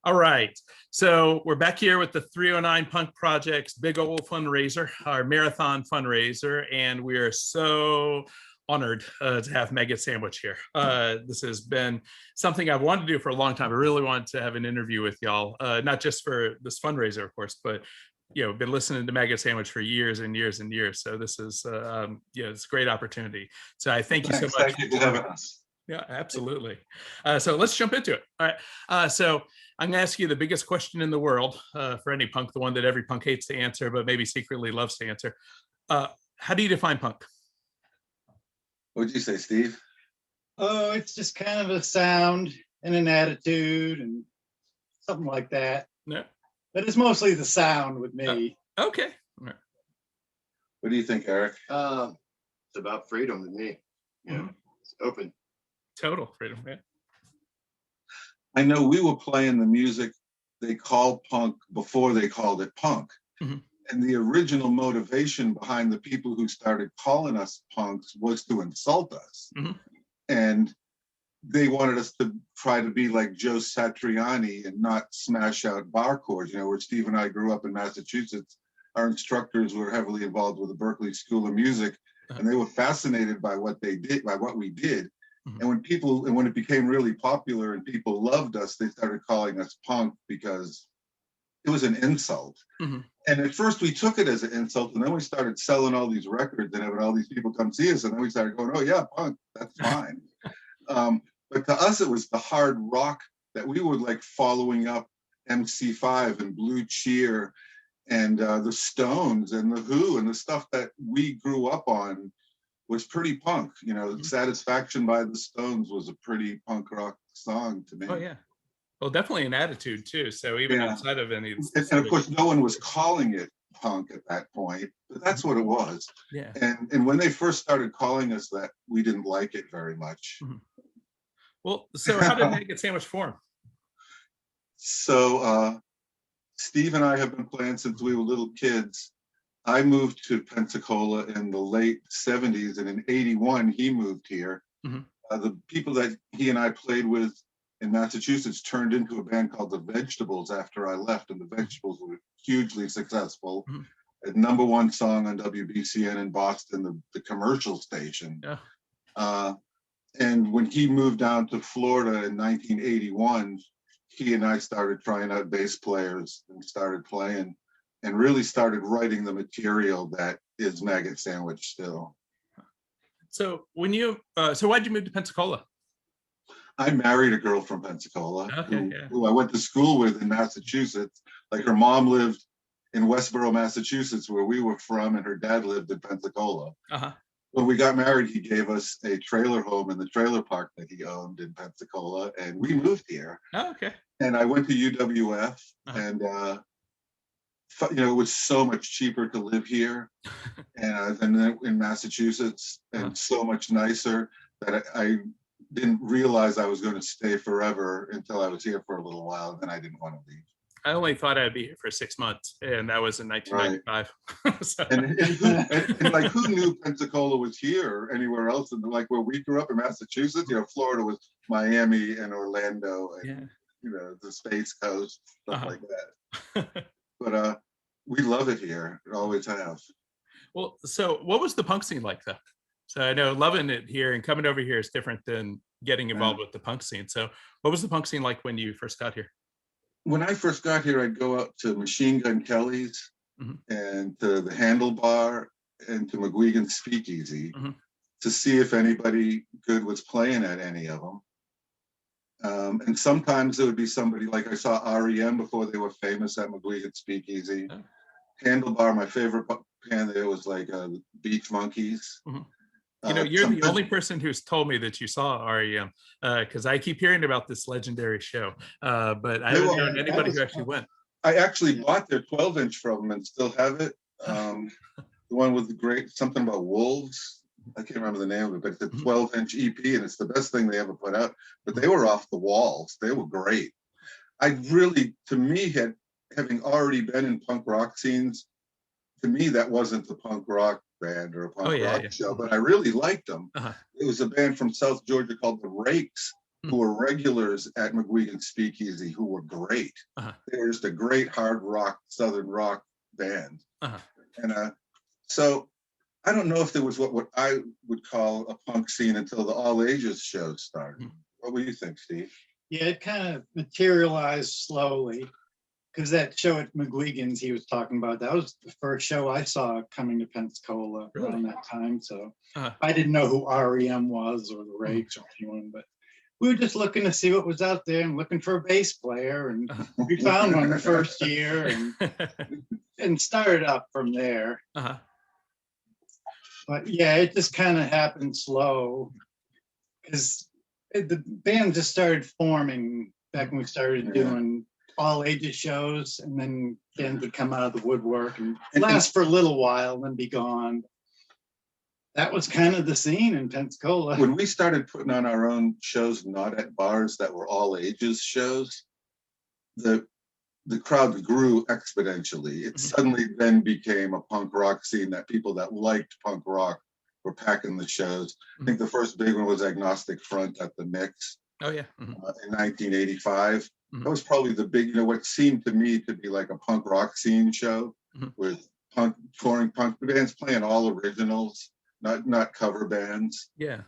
All right. So we're back here with the 309 Punk Project's big old fundraiser, our marathon fundraiser, and we are so honored to have Maggot Sandwich here. This has been something I've wanted to do for a long time. I really wanted to have an interview with y'all, not just for this fundraiser, of course, but been listening to Maggot Sandwich for years and years and years. So this is, it's a great opportunity. So I thank you so much. Thank you for having us. Yeah, absolutely. So let's jump into it. All right. So I'm going to ask you the biggest question in the world for any punk, the one that every punk hates to answer, but maybe secretly loves to answer. How do you define punk? What'd you say, Steve? Oh, it's just kind of a sound and an attitude and something like that. No. But it's mostly the sound with me. Okay. All right. What do you think, Eric? It's about freedom to me. Yeah, it's open. Total freedom. Yeah. I know we were playing the music they called punk before they called it punk. Mm-hmm. And the original motivation behind the people who started calling us punks was to insult us. Mm-hmm. And they wanted us to try to be like Joe Satriani and not smash out bar chords. Where Steve and I grew up in Massachusetts, our instructors were heavily involved with the Berklee School of Music, and they were fascinated by what they did, by what we did. Mm-hmm. And when it became really popular and people loved us, they started calling us punk because it was an insult. Mm-hmm. And at first we took it as an insult, and then we started selling all these records and having all these people come see us, and then we started going, oh yeah, punk, that's fine. But to us, it was the hard rock that we were like following up MC5 and Blue Cheer and the Stones and the Who, and the stuff that we grew up on was pretty punk. Mm-hmm. Satisfaction by the Stones was a pretty punk rock song to me. Oh yeah. Well, definitely an attitude too. So even outside of any, and of course, no one was calling it punk at that point, but that's what it was. Yeah. And when they first started calling us that, we didn't like it very much. Mm-hmm. Well, so how did Maggot Sandwich form? So Steve and I have been playing since we were little kids. I moved to Pensacola in the late 70s, and in 81, he moved here. Mm-hmm. The people that he and I played with in Massachusetts turned into a band called the Vegetables after I left, and the Vegetables were hugely successful. Mm-hmm. A #1 song on WBCN in Boston, the commercial station. Yeah. And when he moved down to Florida in 1981, he and I started trying out bass players and started playing and really started writing the material that is Maggot Sandwich still. So when you, so why'd you move to Pensacola? I married a girl from Pensacola Okay, who I went to school with in Massachusetts. Like, her mom lived in Westboro, Massachusetts, where we were from, and her dad lived in Pensacola. Uh-huh. When we got married, he gave us a trailer home in the trailer park that he owned in Pensacola, and we moved here. Oh, okay. And I went to UWF, and it was so much cheaper to live here and than in Massachusetts, and so much nicer that I didn't realize I was going to stay forever until I was here for a little while, and then I didn't want to leave. I only thought I'd be here for 6 months, and that was in 1995. Right. So. and like, who knew Pensacola was here or anywhere else? And like, where we grew up in Massachusetts, Florida was Miami and Orlando and the Space Coast, stuff like that. But we love it here. We always have. Well, so what was the punk scene like, though? So I know loving it here and coming over here is different than getting involved with the punk scene. So what was the punk scene like when you first got here? When I first got here, I'd go out to Machine Gun Kelly's and to the Handlebar and to McGuigan's Speakeasy to see if anybody good was playing at any of them. And sometimes it would be somebody, like I saw REM before they were famous at McGuigan's Speakeasy. Handlebar, my favorite band there was like Beach Monkeys. You're the only person who's told me that you saw REM, because I keep hearing about this legendary show, but I haven't known anybody who actually went. I actually bought their 12-inch from them and still have it. The one with the great something about wolves. I can't remember the name of it, but it's a 12-inch EP, and it's the best thing they ever put out. But they were off the walls. They were great. Having already been in punk rock scenes, to me, that wasn't the punk rock band or a punk rock show, but I really liked them. It was a band from South Georgia called the Rakes, who were regulars at McGuigan Speakeasy who were great. They were just a great hard rock, Southern rock band. And so I don't know if there was what I would call a punk scene until the all ages shows started. What do you think, Steve? Yeah, it kind of materialized slowly, because that show at McGuigan's he was talking about, that was the first show I saw coming to Pensacola around that time. So I didn't know who REM was or the Rakes or anyone, but we were just looking to see what was out there and looking for a bass player, and we found one the first year and started up from there. But yeah, it just kind of happened slow, because the band just started forming back when we started doing all ages shows, and then bands would come out of the woodwork and last for a little while and then be gone. That was kind of the scene in Pensacola. When we started putting on our own shows, not at bars, that were all ages shows, the crowd grew exponentially. It suddenly then became a punk rock scene that people that liked punk rock were packing the shows. I think the first big one was Agnostic Front at the Mix. Oh yeah. In 1985. That was probably the big, what seemed to me to be like a punk rock scene show with touring punk bands playing all originals, not cover bands. Yeah.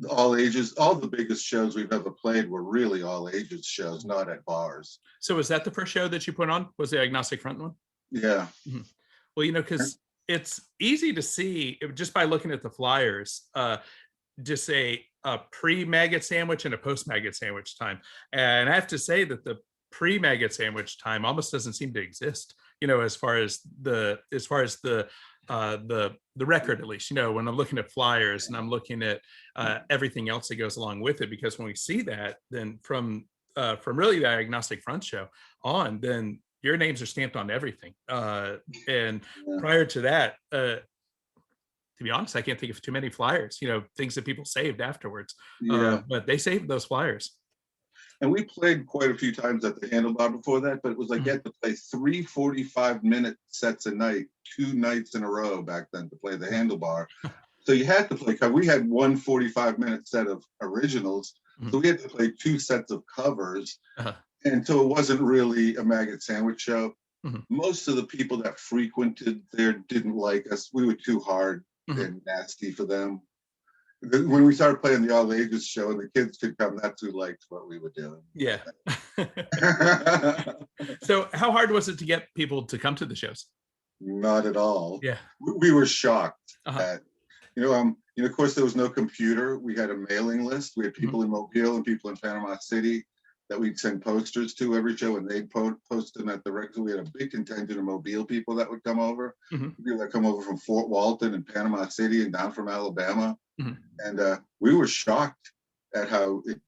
All ages, all the biggest shows we've ever played were really all ages shows, not at bars. So was that the first show that you put on? Was the Agnostic Front one? Yeah. Well, because it's easy to see just by looking at the flyers, just a pre-Maggot Sandwich and a post-Maggot Sandwich time. And I have to say that the pre-Maggot Sandwich time almost doesn't seem to exist, as far as the record, at least, when I'm looking at flyers and I'm looking at everything else that goes along with it. Because when we see that, then from really the Agnostic Front show on, then your names are stamped on everything. And prior to that, to be honest, I can't think of too many flyers, things that people saved afterwards. But they saved those flyers. And we played quite a few times at the Handlebar before that, but it was like you had to play 3 45-minute sets a night, 2 nights in a row back then to play the Handlebar. So you had to play, we had 1 45-minute set of originals, so we had to play 2 sets of covers. And so it wasn't really a Maggot Sandwich show. Most of the people that frequented there didn't like us. We were too hard and nasty for them. When we started playing the all ages show and the kids could come, that's who liked what we were doing. Yeah. So how hard was it to get people to come to the shows? Not at all. Yeah. We were shocked at, of course there was no computer. We had a mailing list. We had people in Mobile and people in Panama City that we'd send posters to every show, and they'd post them at the record. We had a big contingent of Mobile people that would come over. People that come over from Fort Walton and Panama City and down from Alabama. And we were shocked at how it,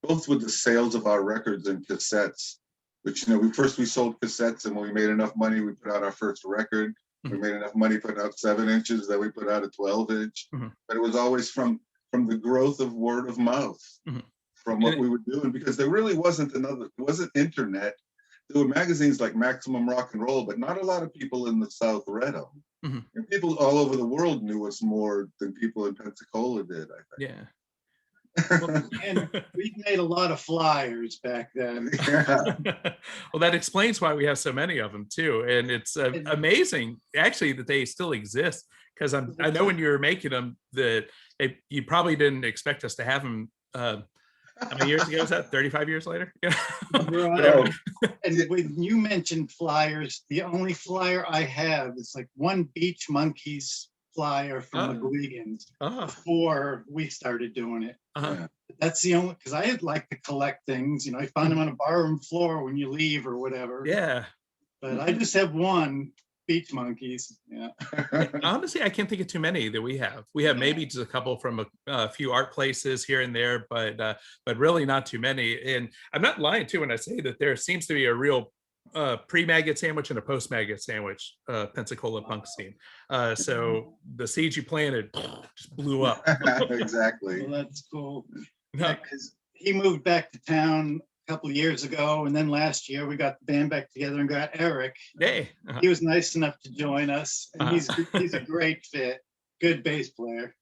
both with the sales of our records and cassettes, which, we sold cassettes, and when we made enough money, we put out our first record. We made enough money putting out 7 inches that we put out a 12-inch. But it was always from the growth of word of mouth. From what we were doing, because there really wasn't internet. There were magazines like Maximum Rock and Roll, but not a lot of people in the South read them. And people all over the world knew us more than people in Pensacola did, I think. Yeah. Well, and we made a lot of flyers back then. Well, that explains why we have so many of them too. And it's amazing, actually, that they still exist. Because I know when you were making them, that you probably didn't expect us to have them. How many years ago was that? 35 years later? Right. And when you mentioned flyers, the only flyer I have is like one Beach Monkeys flyer from the McGuigan's before we started doing it. That's the only, because I had like to collect things. I find them on a barroom floor when you leave or whatever. Yeah. But I just have one Beach Monkeys. Yeah. Honestly, I can't think of too many that we have. We have maybe just a couple from a few art places here and there, but really not too many. And I'm not lying too when I say that there seems to be a real pre-Maggot Sandwich and a post-Maggot Sandwich Pensacola punk scene. So the seeds you planted just blew up. Exactly. Well, that's cool. Because he moved back to town a couple of years ago, and then last year we got the band back together and got Eric. Hey. He was nice enough to join us, and he's a great fit, good bass player.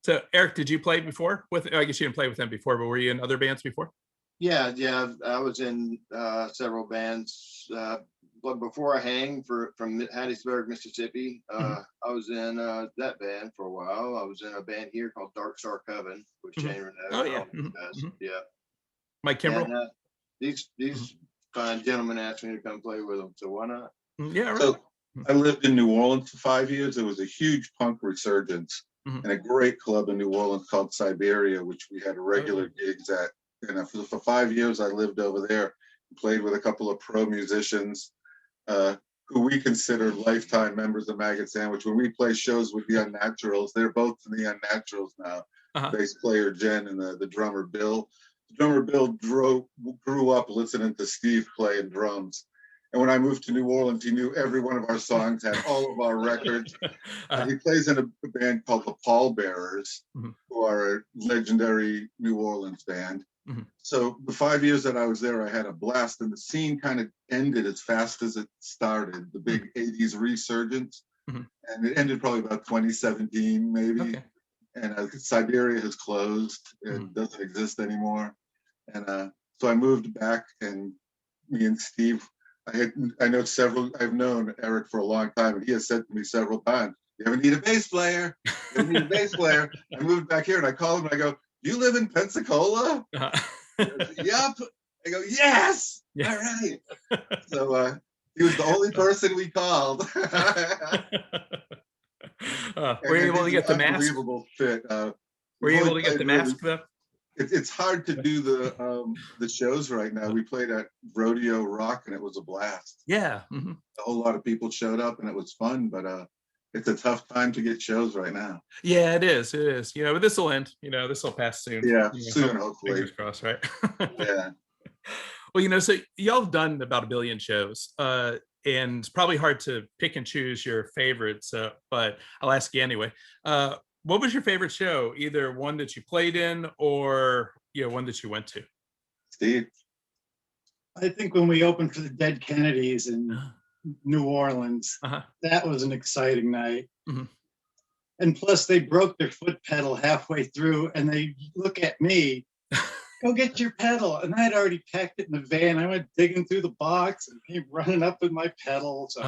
So Eric, did you play before with, I guess you didn't play with them before, but were you in other bands before? Yeah, I was in several bands. But before I hang from Hattiesburg, Mississippi, I was in that band for a while. I was in a band here called Dark Star Coven with Shane Renaud. Oh yeah. Yeah. Mike Kimbrell. And, these fine gentlemen asked me to come play with them, so why not? Yeah, right. So I lived in New Orleans for 5 years. There was a huge punk resurgence and a great club in New Orleans called Siberia, which we had regular gigs at. And for 5 years, I lived over there and played with a couple of pro musicians who we considered lifetime members of Maggot Sandwich. When we play shows with the Unnaturals, they're both in the Unnaturals now. Bass player Jen and the drummer Bill. The drummer Bill grew up listening to Steve playing drums. And when I moved to New Orleans, he knew every one of our songs, had all of our records. He plays in a band called the Pallbearers, who are a legendary New Orleans band. So the 5 years that I was there, I had a blast, and the scene kind of ended as fast as it started, the big 80s resurgence. And it ended probably about 2017, maybe. And Siberia has closed and doesn't exist anymore. And so I moved back, and me and Steve, I've known Eric for a long time, and he has said to me several times, "You ever need a bass player? You ever need a bass player?" I moved back here, and I call him, and I go, "You live in Pensacola?" Yep. I go, "Yes." All right. So he was the only person we called. Were you able to get the mask? Unbelievable fit. Were you able to get the mask though? It's hard to do the shows right now. We played at Rodeo Rock, and it was a blast. Yeah. A whole lot of people showed up, and it was fun, but it's a tough time to get shows right now. Yeah, it is. It is. But this will end. This will pass soon. Yeah, soon, hopefully. Fingers crossed, right? Yeah. Well, so y'all have done about 1 billion shows, and it's probably hard to pick and choose your favorites, but I'll ask you anyway. What was your favorite show? Either one that you played in or one that you went to? Steve? I think when we opened for the Dead Kennedys in New Orleans, that was an exciting night. And plus they broke their foot pedal halfway through, and they look at me, "Go get your pedal." And I had already packed it in the van. I went digging through the box and came running up with my pedals.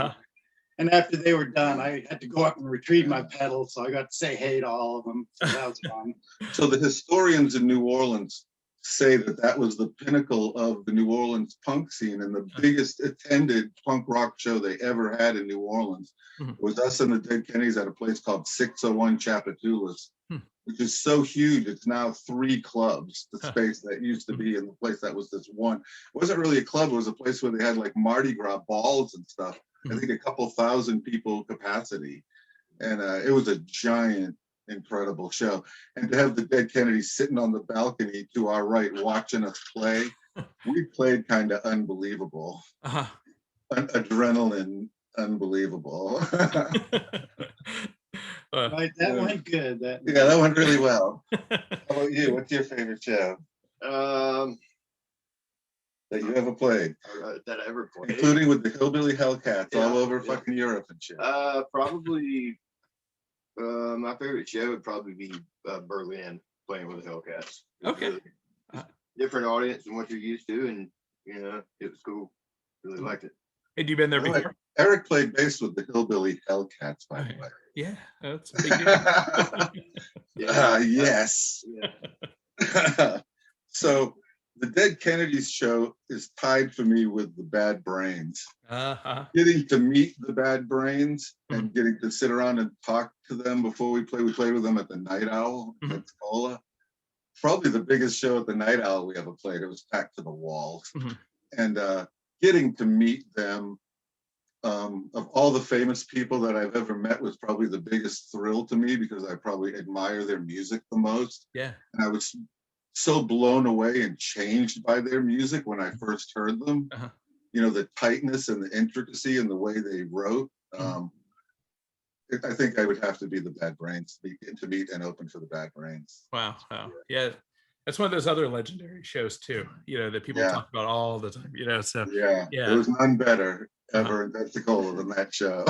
And after they were done, I had to go up and retrieve my pedal. So I got to say hey to all of them. So that was fun. So the historians in New Orleans say that was the pinnacle of the New Orleans punk scene, and the biggest attended punk rock show they ever had in New Orleans. It was us and the Dead Kennedys at a place called 601 Chapatulas, which is so huge. It's now 3 clubs, the space that used to be in the place that was this one. It wasn't really a club. It was a place where they had like Mardi Gras balls and stuff. I think a couple thousand people capacity. And it was a giant, incredible show. And to have the Dead Kennedys sitting on the balcony to our right watching us play, we played kind of unbelievable. Adrenaline, unbelievable. Right, that went good. That went really well. How about you? What's your favorite show that you ever played? That I ever played, including with the Hillbilly Hellcats all over fucking Europe and shit. Probably my favorite show would probably be Berlin, playing with the Hellcats. Okay. Different audience than what you're used to, and it was cool. Really liked it. Had you been there before? Eric played bass with the Hillbilly Hellcats, by the way. Yeah, that's a big deal. Yes. So the Dead Kennedys show is tied for me with the Bad Brains. Getting to meet the Bad Brains and getting to sit around and talk to them before we played with them at the Night Owl in Pensacola. Probably the biggest show at the Night Owl we ever played. It was packed to the walls. And getting to meet them, of all the famous people that I've ever met, was probably the biggest thrill to me, because I probably admire their music the most. Yeah. And I was so blown away and changed by their music when I first heard them. The tightness and the intricacy and the way they wrote. I think I would have to be the Bad Brains to meet and open for the Bad Brains. Wow. Yeah. That's one of those other legendary shows too, that people talk about all the time, so. Yeah. There was none better ever in Pensacola than that show.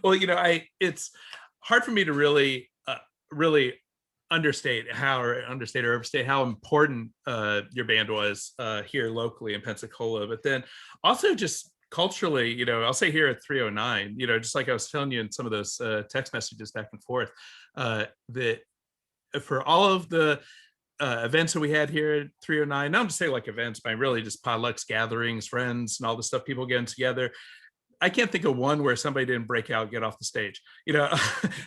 Well, it's hard for me to really understate or overstate how important your band was here locally in Pensacola, but then also just culturally, I'll say here at 309, just like I was telling you in some of those text messages back and forth, that for all of the events that we had here at 309, not to say like events, but really just potlucks, gatherings, friends, and all the stuff, people getting together. I can't think of one where somebody didn't break out, get off the stage.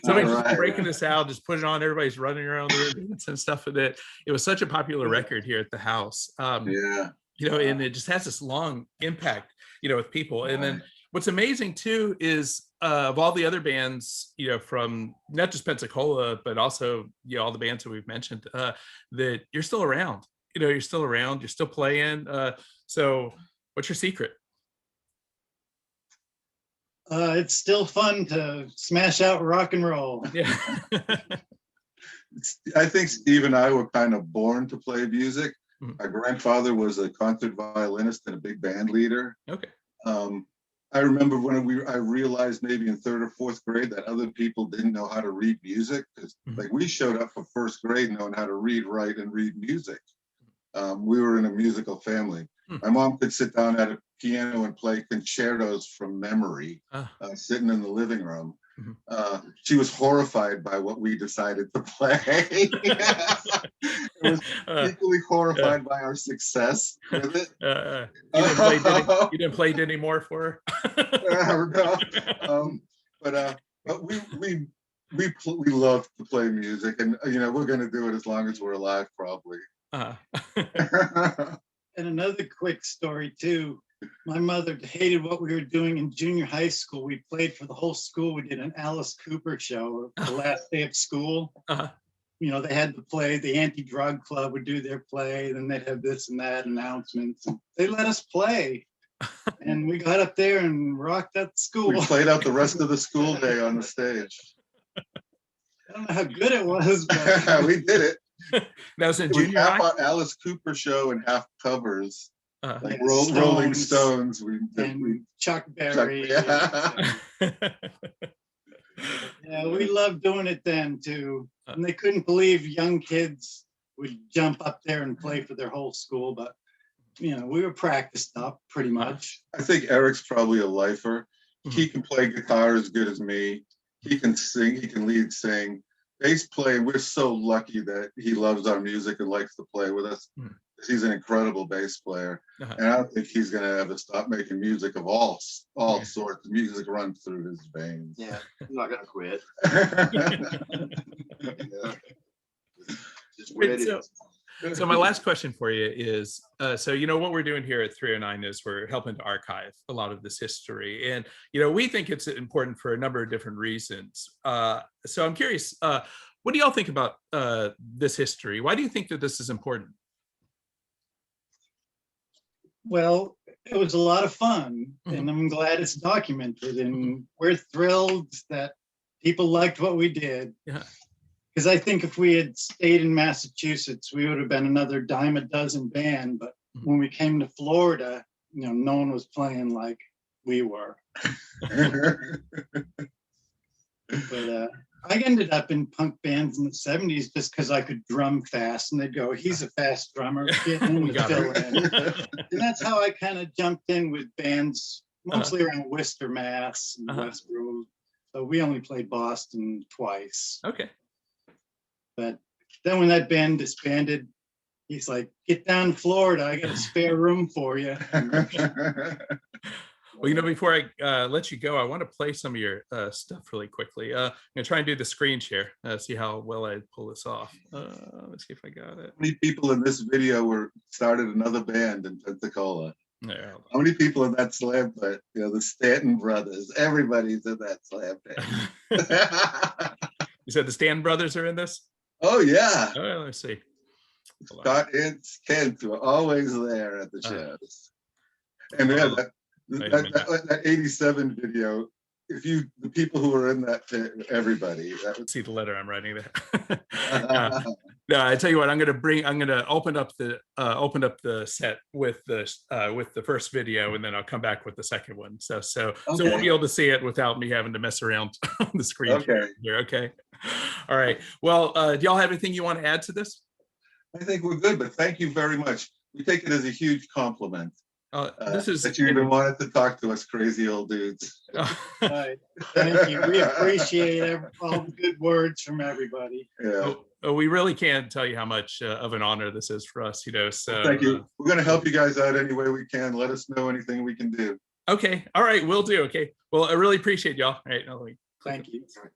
Somebody's just breaking this out, just put it on. Everybody's running around the room and stuff with it. It was such a popular record here at the house. And it just has this long impact, with people. And then what's amazing too is of all the other bands, from not just Pensacola, but also, all the bands that we've mentioned, that you're still around. You're still around. You're still playing. So, what's your secret? It's still fun to smash out rock and roll. Yeah. I think Steve and I were kind of born to play music. Mm-hmm. My grandfather was a concert violinist and a big band leader. Okay. I remember when I realized maybe in 3rd or 4th grade that other people didn't know how to read music. Because like we showed up for 1st grade knowing how to read, write, and read music. We were in a musical family. My mom could sit down at a piano and play concertos from memory, sitting in the living room. She was horrified by what we decided to play. It was equally horrified by our success with it. You didn't play it anymore for her? No. But we love to play music, and we're going to do it as long as we're alive, probably. And another quick story too. My mother hated what we were doing in junior high school. We played for the whole school. We did an Alice Cooper show the last day of school. They had to play. The anti-drug club would do their play. Then they'd have this and that announcements. And they let us play. And we got up there and rocked that school. We played out the rest of the school day on the stage. I don't know how good it was, but we did it. That was in It junior was half high? on Alice Cooper show and half covers. like Rolling Stones. And Chuck Berry. Yeah, we loved doing it then too. And they couldn't believe young kids would jump up there and play for their whole school, but we were practiced up pretty much. I think Eric's probably a lifer. He can play guitar as good as me. He can sing, he can lead sing. Bass playing, we're so lucky that he loves our music and likes to play with us. He's an incredible bass player. And I don't think he's going to ever stop making music of all sorts. Music runs through his veins. Yeah, I'm not going to quit. Yeah. Just where it is. So my last question for you is, what we're doing here at 309 is we're helping to archive a lot of this history. And, we think it's important for a number of different reasons. So I'm curious, what do y'all think about this history? Why do you think that this is important? Well, it was a lot of fun, and I'm glad it's documented, and we're thrilled that people liked what we did. Yeah. Because I think if we had stayed in Massachusetts, we would have been another dime a dozen band. But when we came to Florida, no one was playing like we were. But I ended up in punk bands in the 70s just because I could drum fast, and they'd go, "He's a fast drummer, get him to fill in." And that's how I kind of jumped in with bands, mostly around Worcester, Mass, and Westboro. So we only played Boston twice. Okay. But then when that band disbanded, he's like, "Get down to Florida. I got a spare room for you." Well, before I let you go, I want to play some of your stuff really quickly. I'm going to try and do the screen share, see how well I pull this off. Let's see if I got it. How many people in this video started another band in Pensacola? Yeah. How many people in that slam band? The Stanton brothers. Everybody's in that slam band. You said the Stanton brothers are in this? Oh, yeah. Oh, let's see. Scott and Kent were always there at the shows. And yeah, that 87 video, the people who were in that, everybody. See the letter I'm writing there. No, I tell you what, I'm gonna open up the set with the first video, and then I'll come back with the second one. So we'll Okay. be able to see it without me having to mess around on the screen. Okay. Here. Okay. All right. Well, do y'all have anything you want to add to this? I think we're good, but thank you very much. We take it as a huge compliment. This is that you even wanted to talk to us crazy old dudes. Right. Thank you. We appreciate all the good words from everybody. Yeah. We really can't tell you how much of an honor this is for us, So thank you. We're going to help you guys out any way we can. Let us know anything we can do. Okay. All right. We'll do. Okay. Well, I really appreciate y'all. All right. Thank you.